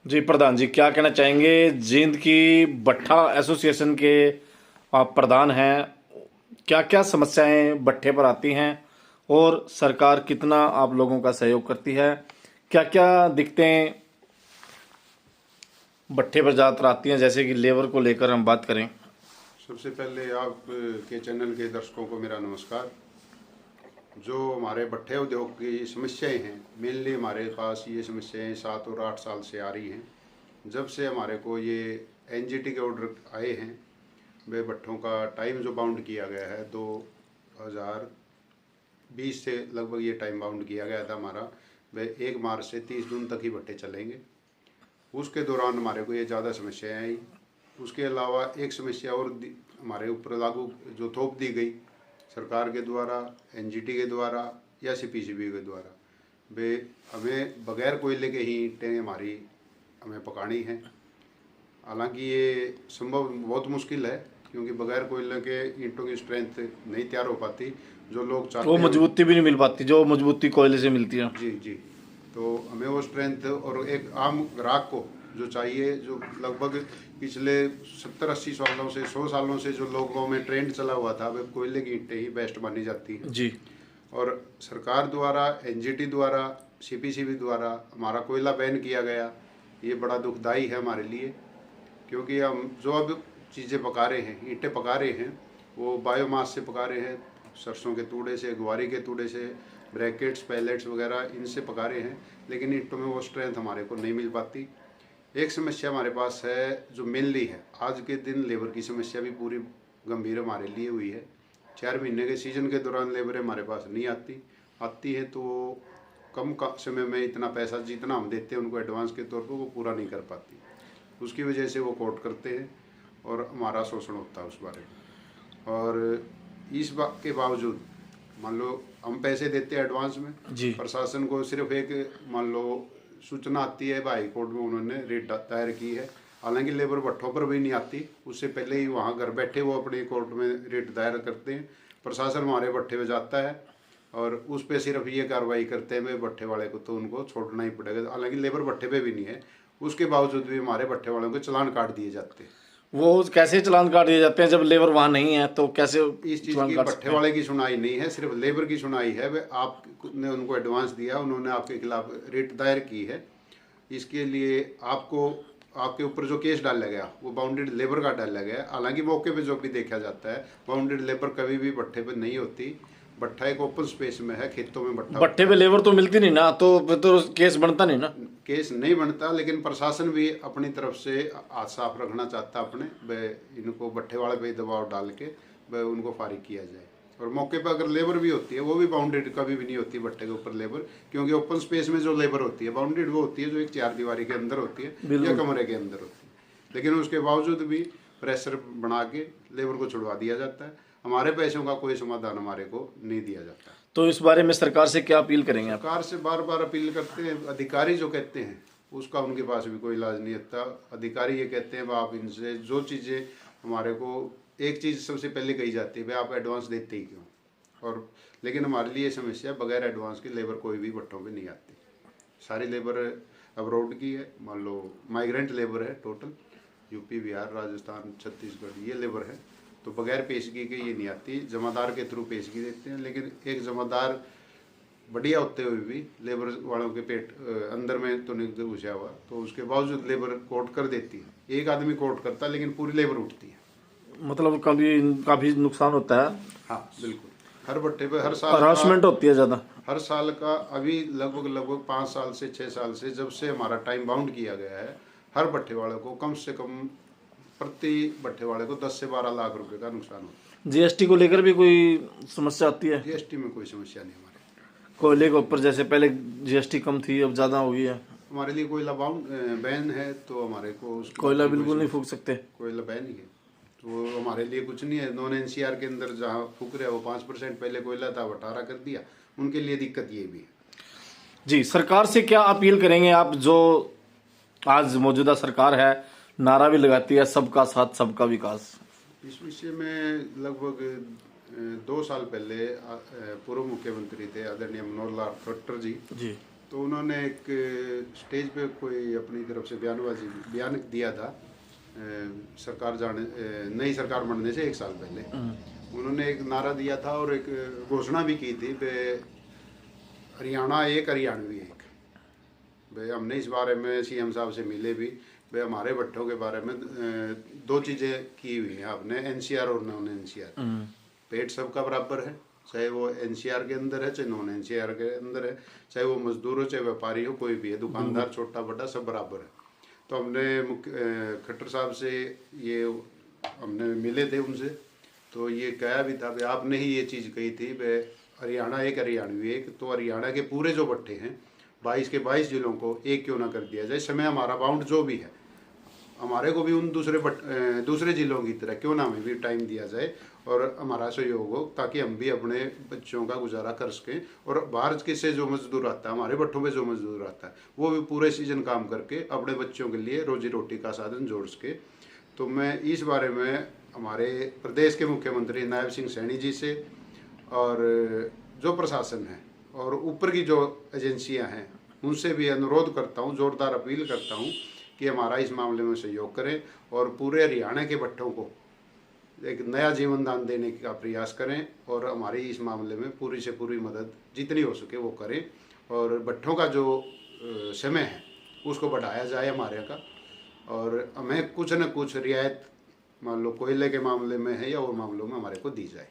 जी प्रधान जी, क्या कहना चाहेंगे? जींद की भट्ठा एसोसिएशन के आप प्रधान हैं। क्या क्या समस्याएं भट्ठे पर आती हैं और सरकार कितना आप लोगों का सहयोग करती है? क्या क्या दिक्कतें भट्ठे पर ज़्यादातर आती हैं, जैसे कि लेबर को लेकर हम बात करें? सबसे पहले आप के चैनल के दर्शकों को मेरा नमस्कार। जो हमारे भट्ठे उद्योग की समस्याएं हैं, मेनली हमारे पास ये समस्याएं 7 और 8 साल से आ रही हैं। जब से हमारे को ये एनजीटी के ऑर्डर आए हैं, वे भट्ठों का टाइम जो बाउंड किया गया है 2020 से लगभग ये टाइम बाउंड किया गया था हमारा, वह 1 मार्च से 30 जून तक ही भट्ठे चलेंगे। उसके दौरान हमारे को ये ज़्यादा समस्याएं आई। उसके अलावा एक समस्या और हमारे ऊपर लागू जो थोप दी गई सरकार के द्वारा, एनजीटी के द्वारा या सीपीसीबी के द्वारा, वे हमें बगैर कोयले के ही ईंटें हमें पकानी है। हालांकि ये संभव बहुत मुश्किल है, क्योंकि बगैर कोयले के ईंटों की स्ट्रेंथ नहीं तैयार हो पाती जो लोग चाहते वो हैं। मजबूती भी नहीं मिल पाती जो मजबूती कोयले से मिलती है। जी जी। तो हमें वो स्ट्रेंथ और एक आम ग्राहक को जो चाहिए, जो लगभग पिछले 70-80 सालों से 100 सालों से जो लोगों में ट्रेंड चला हुआ था, वे कोयले की ईंटें ही बेस्ट मानी जाती हैं। जी। और सरकार द्वारा, एनजीटी द्वारा, सीपीसीबी द्वारा हमारा कोयला बैन किया गया। ये बड़ा दुखदाई है हमारे लिए, क्योंकि हम जो अब चीज़ें पका रहे हैं, ईंटें पका रहे हैं, वो बायोमास से पका रहे हैं, सरसों के तूड़े से, ग्वारी के तूड़े से, ब्रैकेट्स, पैलेट्स वगैरह इनसे पका रहे हैं, लेकिन ईंटों में वो स्ट्रेंथ हमारे को नहीं मिल पाती। एक समस्या हमारे पास है जो मेनली है, आज के दिन लेबर की समस्या भी पूरी गंभीर हमारे लिए हुई है। 4 महीने के सीजन के दौरान लेबर हमारे पास नहीं आती है तो वो कम समय में इतना पैसा जितना हम देते हैं उनको एडवांस के तौर पर, वो पूरा नहीं कर पाती। उसकी वजह से वो कोर्ट करते हैं और हमारा शोषण होता है उस बारे में। और इस बात के बावजूद मान लो हम पैसे देते हैं एडवांस में, जी। प्रशासन को सिर्फ एक मान लो सूचना आती है, हाई कोर्ट में उन्होंने रेट दायर की है, हालांकि लेबर भट्ठों पर भी नहीं आती, उससे पहले ही वहाँ घर बैठे वो अपने कोर्ट में रेट दायर करते हैं। प्रशासन हमारे भट्ठे में जाता है और उस पर सिर्फ ये कार्रवाई करते हैं, भाई भट्ठे वाले को तो उनको छोड़ना ही पड़ेगा, हालांकि लेबर भट्ठे पे भी नहीं है। उसके बावजूद भी हमारे भट्ठे वालों को चालान काट दिए जाते हैं। वो कैसे चालान काट दिए जाते हैं जब लेबर वहाँ नहीं है? तो कैसे इस चीज़ चालान की काट भट्ठे सकते हैं? वाले की सुनाई नहीं है, सिर्फ लेबर की सुनाई है। वे आपने उनको एडवांस दिया, उन्होंने आपके खिलाफ रेट दायर की है, इसके लिए आपके ऊपर जो केस डाला गया वो बाउंडेड लेबर का डाला गया। हालांकि मौके पे जो भी देखा जाता है, बाउंडेड लेबर कभी भी भट्ठे पे नहीं होती। भट्ठा एक ओपन स्पेस में है, खेतों में भट्ठा भट्ठे पे लेबर तो मिलती नहीं ना, तो फिर तो केस बनता नहीं ना। केस नहीं बनता, लेकिन प्रशासन भी अपनी तरफ से हाथ साफ रखना चाहता अपने, वह इनको भट्ठे वाले पे दबाव डाल के वह उनको फारिग किया जाए। और मौके पर अगर लेबर भी होती है, वो भी बाउंडेड कभी भी नहीं होती भट्ठे के ऊपर लेबर, क्योंकि ओपन स्पेस में जो लेबर होती है, बाउंडेड वो होती है जो एक 4 दीवारी के अंदर होती है या कमरे के अंदर होती है। लेकिन उसके बावजूद भी प्रेशर बना के लेबर को छुड़वा दिया जाता है। हमारे पैसों का कोई समाधान हमारे को नहीं दिया जाता। तो इस बारे में सरकार से क्या अपील करेंगे आप? सरकार से बार बार अपील करते हैं, अधिकारी जो कहते हैं उसका उनके पास भी कोई इलाज नहीं होता। अधिकारी ये कहते हैं आप इनसे जो चीज़ें हमारे को, एक चीज़ सबसे पहले कही जाती है, भाई आप एडवांस देते ही क्यों? और लेकिन हमारे लिए समस्या, बगैर एडवांस के लेबर कोई भी भट्टों पे नहीं आती। सारी लेबर अब्रॉड की है, मान लो माइग्रेंट लेबर है, टोटल यूपी, बिहार, राजस्थान, छत्तीसगढ़ ये लेबर है, तो बगैर पेशगी के ये नहीं आती। जमादार के थ्रू पेशगी देते हैं, लेकिन एक जमादार बढ़िया होते हुए भी लेबर वालों के पेट अंदर में तो नहीं घुसा हुआ, तो उसके बावजूद लेबर कोर्ट कर देती है। एक आदमी कोर्ट करता है लेकिन पूरी लेबर उठती है। मतलब कभी काफी नुकसान होता है। हाँ बिल्कुल, हर भट्टे पे हर साल हरासमेंट होती है ज्यादा। हर साल का अभी लगभग 5 साल से 6 साल से जब से हमारा टाइम बाउंड किया गया है, हर भट्टे वाले को कम से कम प्रति भट्टे वाले को 10 से 12 लाख रुपए का नुकसान होता है। जीएसटी को लेकर भी कोई समस्या आती है? जीएसटी में कोई समस्या नहीं हमारे। कोयले के ऊपर जैसे पहले जीएसटी कम थी, अब ज्यादा हो गई है। हमारे लिए कोयला बैन है, तो हमारे को कोयला बिल्कुल नहीं फूक सकते। कोयला बैन ही है, तो हमारे लिए कुछ नहीं है। नॉन एनसीआर के अंदर जहाँ फूक रहे वो 5% पहले कोयला था, वो 18 कर दिया, उनके लिए दिक्कत ये भी है। जी, सरकार से क्या अपील करेंगे आप? जो आज मौजूदा सरकार है, नारा भी लगाती है सबका साथ सबका विकास, इस विषय में लगभग 2 साल पहले पूर्व मुख्यमंत्री थे आदरणीय मनोहर लाल खट्टर जी, जी तो उन्होंने एक स्टेज पे कोई अपनी तरफ से बयान दिया था सरकार नई सरकार बनने से 1 साल पहले। उन्होंने एक नारा दिया था और एक घोषणा भी की थी कि हरियाणा एक, हरियाणवी एक। भाई हमने इस बारे में सीएम साहब से मिले भी, भाई हमारे भट्टों के बारे में 2 चीज़ें की हुई हैं आपने, एनसीआर और नॉन एनसीआर। पेट सबका बराबर है, चाहे वो एनसीआर के अंदर है चाहे नॉन एनसीआर के अंदर है, चाहे वो मजदूर हो चाहे व्यापारी हो, कोई भी है, दुकानदार छोटा बड़ा सब बराबर है। तो हमने खट्टर साहब से ये हमने मिले थे उनसे, तो ये कहा भी था भाई आपने ही ये चीज़ कही थी भाई हरियाणा एक, हरियाणवी एक। तो हरियाणा के पूरे जो भट्टे हैं 22 के 22 जिलों को एक क्यों ना कर दिया जाए, समय हमारा बाउंड जो भी है, हमारे को भी उन दूसरे जिलों की तरह क्यों ना हमें भी टाइम दिया जाए और हमारा सहयोग हो, ताकि हम भी अपने बच्चों का गुजारा कर सकें। और बाहर के से जो मजदूर आता है, हमारे भट्टों पे जो मजदूर आता है, वो भी पूरे सीजन काम करके अपने बच्चों के लिए रोजी रोटी का साधन जोड़ सके। तो मैं इस बारे में हमारे प्रदेश के मुख्यमंत्री नायब सिंह सैनी जी से और जो प्रशासन है और ऊपर की जो एजेंसियां हैं उनसे भी अनुरोध करता हूं, जोरदार अपील करता हूं कि हमारा इस मामले में सहयोग करें और पूरे हरियाणा के भट्टों को एक नया जीवन दान देने का प्रयास करें और हमारी इस मामले में पूरी से पूरी मदद जितनी हो सके वो करें। और भट्टों का जो समय है उसको बढ़ाया जाए हमारे यहाँ का, और हमें कुछ न कुछ रियायत मान लो कोयले के मामले में है या और मामलों में हमारे को दी जाए।